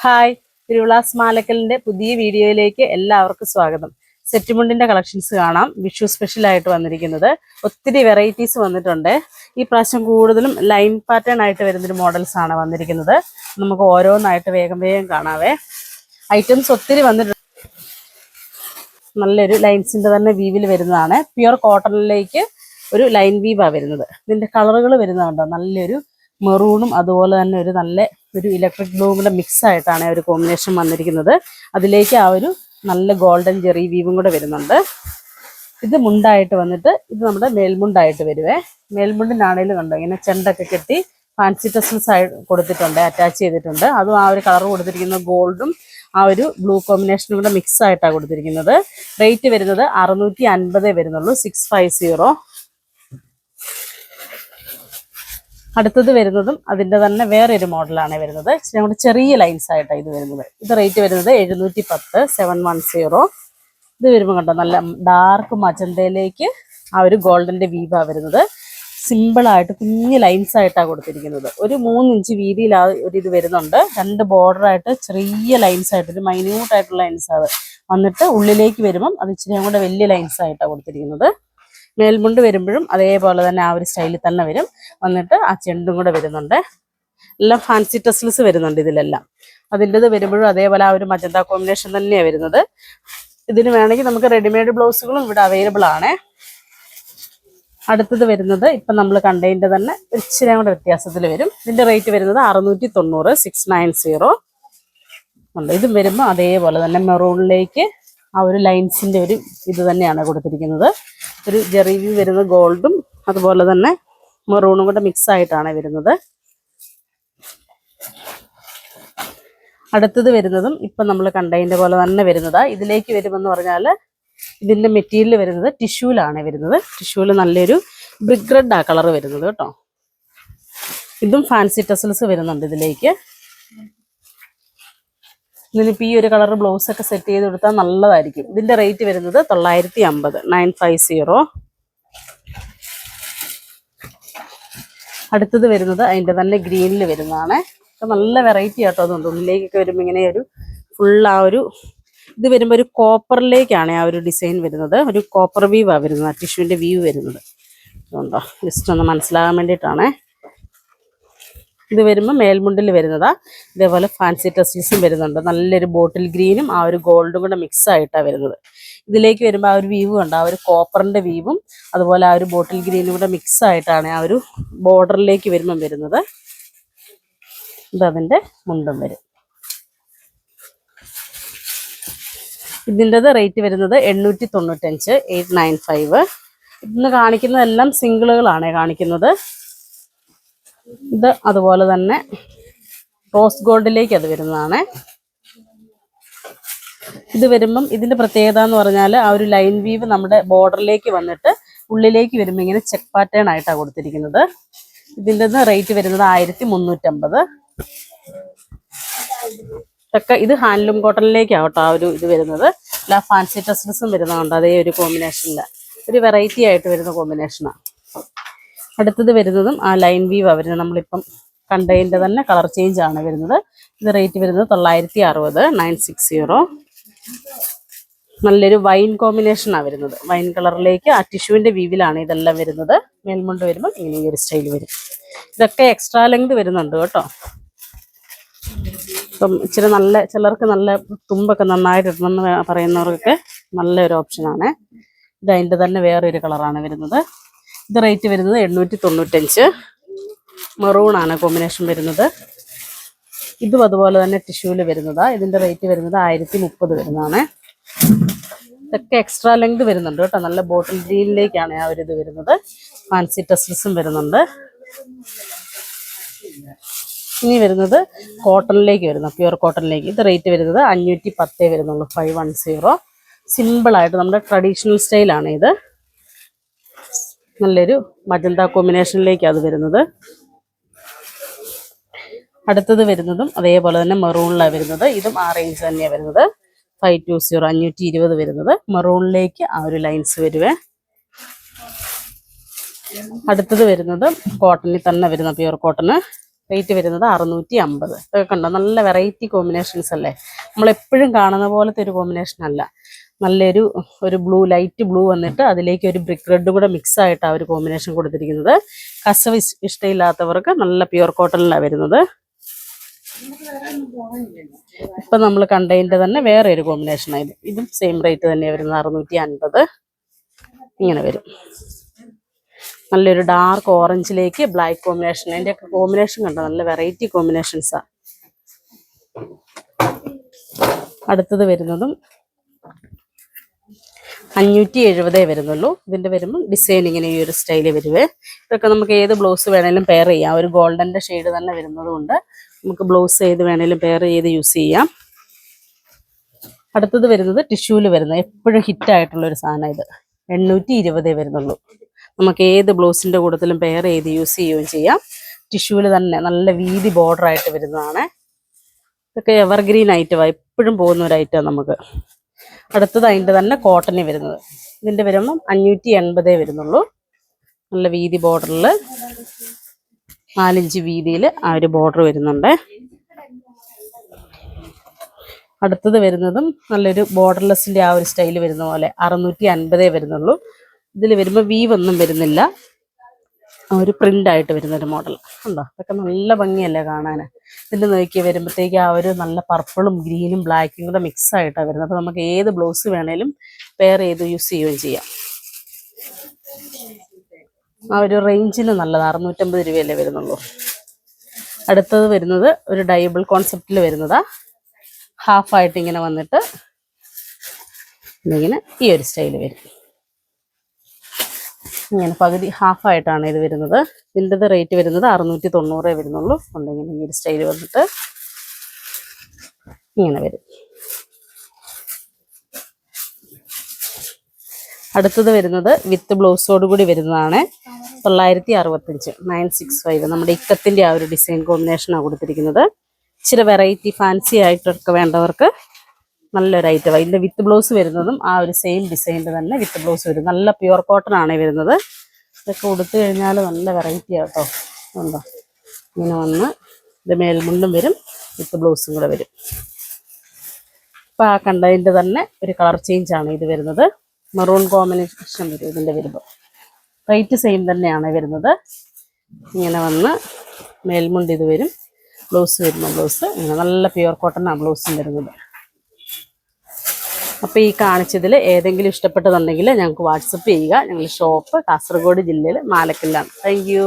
Hi, തിരുവിളാസ് മാലക്കലിന്റെ പുതിയ വീഡിയോയിലേക്ക് എല്ലാവർക്കും സ്വാഗതം. സെറ്റുമുണ്ടിന്റെ കളക്ഷൻസ് കാണാം. വിഷു സ്പെഷ്യൽ ആയിട്ട് വന്നിരിക്കുന്നത് ഒത്തിരി വെറൈറ്റീസ് വന്നിട്ടുണ്ട്. ഈ പ്രാവശ്യം കൂടുതലും ലൈൻ പാറ്റേൺ ആയിട്ട് വരുന്നൊരു മോഡൽസ് ആണ് വന്നിരിക്കുന്നത്. നമുക്ക് ഓരോന്നായിട്ട് വേഗം കാണാവേ. ഐറ്റംസ് ഒത്തിരി വന്നിട്ടുണ്ട്. നല്ലൊരു ലൈൻസിന്റെ തന്നെ വീവിൽ വരുന്നതാണ്. പ്യുർ കോട്ടണിലേക്ക് ഒരു ലൈൻ വീവാണ് വരുന്നത്. ഇതിന്റെ കളറുകൾ വരുന്നതുണ്ടോ, നല്ലൊരു മെറൂണും അതുപോലെ തന്നെ ഒരു ഇലക്ട്രിക് ബ്ലൂമിന്റെ മിക്സ് ആയിട്ടാണ് ഒരു കോമ്പിനേഷൻ വന്നിരിക്കുന്നത്. അതിലേക്ക് ആ ഒരു നല്ല ഗോൾഡൻ ജെറി വീവും കൂടെ വരുന്നുണ്ട്. ഇത് മുണ്ടായിട്ട് വന്നിട്ട് ഇത് നമ്മുടെ മേൽമുണ്ടായിട്ട് വരുവേ. മേൽമുണ്ടിനാണേലും കണ്ടോ ഇങ്ങനെ ചെണ്ടൊക്കെ കെട്ടി ഫാൻസി ടെസൽസ് ആയിട്ട് കൊടുത്തിട്ടുണ്ട്, അറ്റാച്ച് ചെയ്തിട്ടുണ്ട്. അതും ആ ഒരു കളർ കൊടുത്തിരിക്കുന്ന ഗോൾഡും ആ ഒരു ബ്ലൂ കോമ്പിനേഷനും കൂടെ മിക്സ് ആയിട്ടാണ് കൊടുത്തിരിക്കുന്നത്. റേറ്റ് വരുന്നത് 650 വരുന്നുള്ളൂ, 650. അടുത്തത് വരുന്നതും അതിൻ്റെ തന്നെ വേറൊരു മോഡലാണ് വരുന്നത്. നമ്മുടെ ചെറിയ ലൈൻസ് ആയിട്ടാണ് ഇത് വരുന്നത്. ഇത് റേറ്റ് വരുന്നത് 710, 710. ഇത് വരുമ്പോൾ കണ്ടോ നല്ല ഡാർക്ക് മജന്തയിലേക്ക് ആ ഒരു ഗോൾഡൻ്റെ വീവാണ് വരുന്നത്. സിമ്പിളായിട്ട് കുഞ്ഞ് ലൈൻസ് ആയിട്ടാണ് കൊടുത്തിരിക്കുന്നത്. ഒരു 3 ഇഞ്ച് വീതിയിൽ ആ ഒരു ഇത് വരുന്നുണ്ട്. 2 ബോർഡറായിട്ട് ചെറിയ ലൈൻസ് ആയിട്ട് ഒരു മൈന്യൂട്ടായിട്ടുള്ള ലൈൻസ് ആണ് വന്നിട്ട് ഉള്ളിലേക്ക് വരുമ്പം അത് ഇച്ചിരി കൂടെ വലിയ ലൈൻസ് ആയിട്ടാണ് കൊടുത്തിരിക്കുന്നത്. മേൽമുണ്ട് വരുമ്പോഴും അതേപോലെ തന്നെ ആ ഒരു സ്റ്റൈലിൽ തന്നെ വരും. വന്നിട്ട് ആ ചെണ്ടും കൂടെ വരുന്നുണ്ട്. എല്ലാം ഫാൻസി ടെസൽസ് വരുന്നുണ്ട് ഇതിലെല്ലാം. അതിൻ്റെത് വരുമ്പോഴും അതേപോലെ ആ ഒരു മജന്ത കോമ്പിനേഷൻ തന്നെയാണ് വരുന്നത്. ഇതിന് വേണമെങ്കിൽ നമുക്ക് റെഡിമെയ്ഡ് ബ്ലൗസുകളും ഇവിടെ അവൈലബിൾ ആണ്. അടുത്തത് വരുന്നത് ഇപ്പം നമ്മൾ കണ്ടതിൻ്റെ തന്നെ ഇച്ചിരി കൂടെ വ്യത്യാസത്തിൽ വരും. ഇതിൻ്റെ റേറ്റ് വരുന്നത് 690, 690 ഉണ്ട്. ഇതും വരുമ്പോൾ അതേപോലെ തന്നെ മെറൂണിലേക്ക് ആ ഒരു ലൈൻസിൻ്റെ ഒരു ഇത് തന്നെയാണ് കൊടുത്തിരിക്കുന്നത്. ഒരു ജെറി വ്യൂ വരുന്ന ഗോൾഡും അതുപോലെ തന്നെ മെറൂണും കൂടെ മിക്സ് ആയിട്ടാണ് വരുന്നത്. അടുത്തത് വരുന്നതും ഇപ്പം നമ്മൾ കണ്ടതിൻ്റെ പോലെ തന്നെ വരുന്നതാ. ഇതിലേക്ക് വരുമെന്ന് പറഞ്ഞാൽ ഇതിൻ്റെ മെറ്റീരിയൽ വരുന്നത് ടിഷ്യൂലാണ് വരുന്നത്. ടിഷ്യൂവിൽ നല്ലൊരു ബ്രിക്ക് റെഡ് ആ കളർ വരുന്നത് കേട്ടോ. ഇതും ഫാൻസി ടെസൽസ് വരുന്നുണ്ട് ഇതിലേക്ക്. ഇതിനിപ്പോൾ ഈ ഒരു കളർ ബ്ലൗസ് ഒക്കെ സെറ്റ് ചെയ്ത് കൊടുത്താൽ നല്ലതായിരിക്കും. ഇതിൻ്റെ റേറ്റ് വരുന്നത് 950, 950. അടുത്തത് വരുന്നത് അതിൻ്റെ തന്നെ ഗ്രീനിൽ വരുന്നതാണ്. നല്ല വെറൈറ്റി ആട്ടോ. അതുകൊണ്ട് ഉള്ളിലേക്കൊക്കെ വരുമ്പോൾ ഇങ്ങനെ ഒരു ഫുൾ ആ ഒരു ഇത് വരുമ്പോൾ ഒരു കോപ്പറിലേക്കാണ് ആ ഒരു ഡിസൈൻ വരുന്നത്. ഒരു കോപ്പർ വീവാണ് വരുന്നത്, ടിഷ്യൂവിൻ്റെ വ്യൂ വരുന്നത്. അതുകൊണ്ടോ ജസ്റ്റ് ഒന്ന് മനസ്സിലാകാൻ വേണ്ടിയിട്ടാണ്. ഇത് വരുമ്പോൾ മേൽമുണ്ടിൽ വരുന്നതാ. ഇതേപോലെ ഫാൻസി ടെസൽസും വരുന്നുണ്ട്. നല്ലൊരു ബോട്ടിൽ ഗ്രീനും ആ ഒരു ഗോൾഡും കൂടെ മിക്സ് ആയിട്ടാണ് വരുന്നത്. ഇതിലേക്ക് വരുമ്പോൾ ആ ഒരു വീവ് ഉണ്ട്, ആ ഒരു കോപ്പറിൻ്റെ വീവും അതുപോലെ ആ ഒരു ബോട്ടിൽ ഗ്രീനും കൂടെ മിക്സ് ആയിട്ടാണ് ആ ഒരു ബോർഡറിലേക്ക് വരുമ്പം വരുന്നത്. ഇതതിൻ്റെ മുണ്ടും വരും. ഇതിൻ്റെത് റേറ്റ് വരുന്നത് 895, 895. ഇന്ന് കാണിക്കുന്നതെല്ലാം സിംഗിളുകളാണ് കാണിക്കുന്നത്. ഇത് അതുപോലെ തന്നെ റോസ് ഗോൾഡിലേക്ക് അത് വരുന്നതാണ്. ഇത് വരുമ്പം ഇതിൻ്റെ പ്രത്യേകത എന്ന് പറഞ്ഞാൽ ആ ഒരു ലൈൻ വീവ് നമ്മുടെ ബോർഡറിലേക്ക് വന്നിട്ട് ഉള്ളിലേക്ക് വരുമ്പോൾ ഇങ്ങനെ ചെക്ക് പാറ്റേൺ ആയിട്ടാണ് കൊടുത്തിരിക്കുന്നത്. ഇതിൻ്റെ റേറ്റ് വരുന്നത് 1350. ഒക്കെ ഇത് ഹാൻഡ്ലൂം കോട്ടണിലേക്കാവട്ടോ ആ ഒരു ഇത് വരുന്നത്. അല്ല ഫാൻസി ടെസൽസും വരുന്നതുകൊണ്ട് അതേ ഒരു കോമ്പിനേഷനിൽ ഒരു വെറൈറ്റി ആയിട്ട് വരുന്ന കോമ്പിനേഷനാണ്. അടുത്തത് വരുന്നതും ആ ലൈൻ വീവാണ് വരുന്നത്. നമ്മളിപ്പം കണ്ടതിൻ്റെ തന്നെ കളർ ചേഞ്ച് ആണ് വരുന്നത്. ഇത് റേറ്റ് വരുന്നത് 960, 960. നല്ലൊരു വൈൻ കോമ്പിനേഷനാണ് വരുന്നത്. വൈൻ കളറിലേക്ക് ആ ടിഷ്യൂവിൻ്റെ വീവിലാണ് ഇതെല്ലാം വരുന്നത്. മേൽമുണ്ട് വരുമ്പോൾ ഇങ്ങനെ ഈ ഒരു സ്റ്റൈൽ വരും. ഇതൊക്കെ എക്സ്ട്രാ ലെങ്ത് വരുന്നുണ്ട് കേട്ടോ. ഇപ്പം ഇച്ചിരി നല്ല ചിലർക്ക് നല്ല തുമ്പൊക്കെ നന്നായിട്ട് ഇടണമെന്ന് പറയുന്നവർക്കൊക്കെ നല്ലൊരു ഓപ്ഷനാണ്. ഇത് അതിൻ്റെ തന്നെ വേറൊരു കളറാണ് വരുന്നത്. ഇത് റേറ്റ് വരുന്നത് 895. മെറൂണാണ് കോമ്പിനേഷൻ വരുന്നത്. ഇതും അതുപോലെ തന്നെ ടിഷ്യൂവിൽ വരുന്നതാണ്. ഇതിൻ്റെ റേറ്റ് വരുന്നത് 1030 വരുന്നതാണ്. ഇതൊക്കെ എക്സ്ട്രാ ലെങ്ത് വരുന്നുണ്ട് കേട്ടോ. നല്ല ബോട്ടിൽ ഗ്രീനിലേക്കാണ് ആ ഒരു ഇത് വരുന്നത്. ഫാൻസി ടെസൽസും വരുന്നുണ്ട്. ഇനി വരുന്നത് കോട്ടണിലേക്ക് വരുന്നു, പ്യുർ കോട്ടണിലേക്ക്. ഇത് റേറ്റ് വരുന്നത് 510 വരുന്നുള്ളൂ, 510. സിമ്പിളായിട്ട് നമ്മുടെ ട്രഡീഷണൽ സ്റ്റൈലാണ് ഇത്. നല്ലൊരു മജന്ത കോമ്പിനേഷനിലേക്ക് അത് വരുന്നത്. അടുത്തത് വരുന്നതും അതേപോലെ തന്നെ മെറൂണിലാണ് വരുന്നത്. ഇതും ആ റേഞ്ച് തന്നെയാണ് വരുന്നത്. 520, 520 വരുന്നത്. മെറൂണിലേക്ക് ആ ഒരു ലൈൻസ് വരുവേ. അടുത്തത് വരുന്നത് കോട്ടണിൽ തന്നെ വരുന്ന പ്യുർ കോട്ടണ്. റേറ്റ് വരുന്നത് 650. ഇതൊക്കെ കണ്ടോ, നല്ല വെറൈറ്റി കോമ്പിനേഷൻസ് അല്ലേ. നമ്മളെപ്പോഴും കാണുന്ന പോലത്തെ ഒരു കോമ്പിനേഷൻ അല്ല. നല്ലൊരു ബ്ലൂ, ലൈറ്റ് ബ്ലൂ വന്നിട്ട് അതിലേക്ക് ഒരു ബ്രിക്ക് റെഡ് കൂടെ മിക്സ് ആയിട്ടാണ് ഒരു കോമ്പിനേഷൻ കൊടുത്തിരിക്കുന്നത്. കസവ് ഇഷ്ടമില്ലാത്തവർക്ക് നല്ല പ്യുർ കോട്ടണിലാണ് വരുന്നത്. ഇപ്പം നമ്മൾ കണ്ടതിൻ്റെ തന്നെ വേറെ ഒരു കോമ്പിനേഷനായത്. ഇതും സെയിം റേറ്റ് തന്നെയാണ് വരുന്നത്, 650. ഇങ്ങനെ വരും. നല്ലൊരു ഡാർക്ക് ഓറഞ്ചിലേക്ക് ബ്ലാക്ക് കോമ്പിനേഷൻ. അതിൻ്റെയൊക്കെ കോമ്പിനേഷൻ കണ്ടോ, നല്ല വെറൈറ്റി കോമ്പിനേഷൻസാണ്. അടുത്തത് വരുന്നതും 570 വരുന്നുള്ളൂ. ഇതിൻ്റെ വരുമ്പം ഡിസൈൻ ഇങ്ങനെ ഈ ഒരു സ്റ്റൈല് വരുവേ. ഇതൊക്കെ നമുക്ക് ഏത് ബ്ലൗസ് വേണേലും പെയർ ചെയ്യാം. ഒരു ഗോൾഡൻ്റെ ഷെയ്ഡ് തന്നെ വരുന്നത് കൊണ്ട് നമുക്ക് ബ്ലൗസ് ഏത് വേണേലും പെയർ ചെയ്ത് യൂസ് ചെയ്യാം. അടുത്തത് വരുന്നത് ടിഷ്യൂല് വരുന്നത് എപ്പോഴും ഹിറ്റായിട്ടുള്ളൊരു സാധനം. ഇത് 820 വരുന്നുള്ളൂ. നമുക്ക് ഏത് ബ്ലൗസിൻ്റെ കൂട്ടത്തിലും പെയർ ചെയ്ത് യൂസ് ചെയ്യുകയും ചെയ്യാം. ടിഷ്യൂല് തന്നെ നല്ല വീതി ബോർഡറായിട്ട് വരുന്നതാണ്. ഇതൊക്കെ എവർഗ്രീൻ ഐറ്റമാണ്, എപ്പോഴും പോകുന്ന ഒരു ഐറ്റമാണ് നമുക്ക്. അടുത്തത് അതിൻ്റെ തന്നെ കോട്ടണിൽ വരുന്നത്. ഇതിൻ്റെ വരുമ്പം 580 വരുന്നുള്ളൂ. നല്ല വീതി ബോർഡറിൽ 4 ഇഞ്ച് വീതിയിൽ ആ ഒരു ബോർഡർ വരുന്നുണ്ട്. അടുത്തത് വരുന്നതും നല്ലൊരു ബോർഡർലെസ്സിൻ്റെ ആ ഒരു സ്റ്റൈൽ വരുന്ന പോലെ 650 വരുന്നുള്ളൂ. ഇതിൽ വരുമ്പോൾ വീവ് ഒന്നും വരുന്നില്ല, ഒരു പ്രിൻ്റ് ആയിട്ട് വരുന്നൊരു മോഡൽ ഉണ്ടോ. അതൊക്കെ നല്ല ഭംഗിയല്ലേ കാണാൻ. ഇതിൻ്റെ നോക്കി വരുമ്പോഴത്തേക്ക് ആ ഒരു നല്ല പർപ്പിളും ഗ്രീനും ബ്ലാക്കും കൂടെ മിക്സ് ആയിട്ടാണ് വരുന്നത്. അപ്പോൾ നമുക്ക് ഏത് ബ്ലൗസ് വേണേലും പെയർ ചെയ്ത് യൂസ് ചെയ്യുകയും ചെയ്യാം. ആ ഒരു റേഞ്ചിന് നല്ലത്, 650 രൂപയല്ലേ വരുന്നുള്ളൂ. അടുത്തത് വരുന്നത് ഒരു ഡൈബിൾ കോൺസെപ്റ്റിൽ വരുന്നതാ. ഹാഫായിട്ട് ഇങ്ങനെ വന്നിട്ട് ഇങ്ങനെ ഈ ഒരു സ്റ്റൈല് വരും. ഇങ്ങനെ പകുതി ഹാഫായിട്ടാണ് ഇത് വരുന്നത്. ഇതിൻ്റെത് റേറ്റ് വരുന്നത് 690 വരുന്നുള്ളൂ. ഉണ്ടെങ്കിൽ ഈ ഒരു സ്റ്റൈല് വന്നിട്ട് ഇങ്ങനെ വരും. അടുത്തത് വരുന്നത് വിത്ത് ബ്ലൗസോട് കൂടി വരുന്നതാണ്. 965 965. നമ്മുടെ ഇക്കത്തിൻ്റെ ആ ഒരു ഡിസൈൻ കോമ്പിനേഷനാണ് കൊടുത്തിരിക്കുന്നത്. ഇച്ചിരി വെറൈറ്റി ഫാൻസി ആയിട്ടൊക്കെ വേണ്ടവർക്ക് നല്ലൊരു ഐറ്റമാണ്. ഇതിൻ്റെ വിത്ത് ബ്ലൗസ് വരുന്നതും ആ ഒരു സെയിം ഡിസൈനിൽ തന്നെ വിത്ത് ബ്ലൗസ് വരും. നല്ല പ്യുർ കോട്ടൺ ആണ് വരുന്നത്. ഇതൊക്കെ കൊടുത്തു കഴിഞ്ഞാൽ നല്ല വെറൈറ്റി ആട്ടോ. ഉണ്ടോ, ഇങ്ങനെ വന്ന് ഇത് മേൽമുണ്ടും വരും, വിത്ത് ബ്ലൗസും കൂടെ വരും. അപ്പോൾ ആ കണ്ടതിൻ്റെ തന്നെ ഒരു കളർ ചേഞ്ചാണ് ഇത് വരുന്നത്. മെറൂൺ കോമ്പിനേഷൻ വരും ഇതിൻ്റെ വരുമ്പോൾ. റേറ്റ് സെയിം തന്നെയാണ് വരുന്നത്. ഇങ്ങനെ വന്ന് മേൽമുണ്ട് ഇത് വരും, ബ്ലൗസ് വരുമ്പോൾ ബ്ലൗസ് ഇങ്ങനെ നല്ല പ്യുർ കോട്ടണാണ് ബ്ലൗസും വരുന്നത്. അപ്പോൾ ഈ കാണിച്ചതിൽ ഏതെങ്കിലും ഇഷ്ടപ്പെട്ടതുണ്ടെങ്കിൽ ഞങ്ങൾക്ക് വാട്സപ്പ് ചെയ്യുക. ഞങ്ങൾ ഷോപ്പ് കാസർഗോഡ് ജില്ലയിൽ മാലക്കല്ലാണ്. Thank you.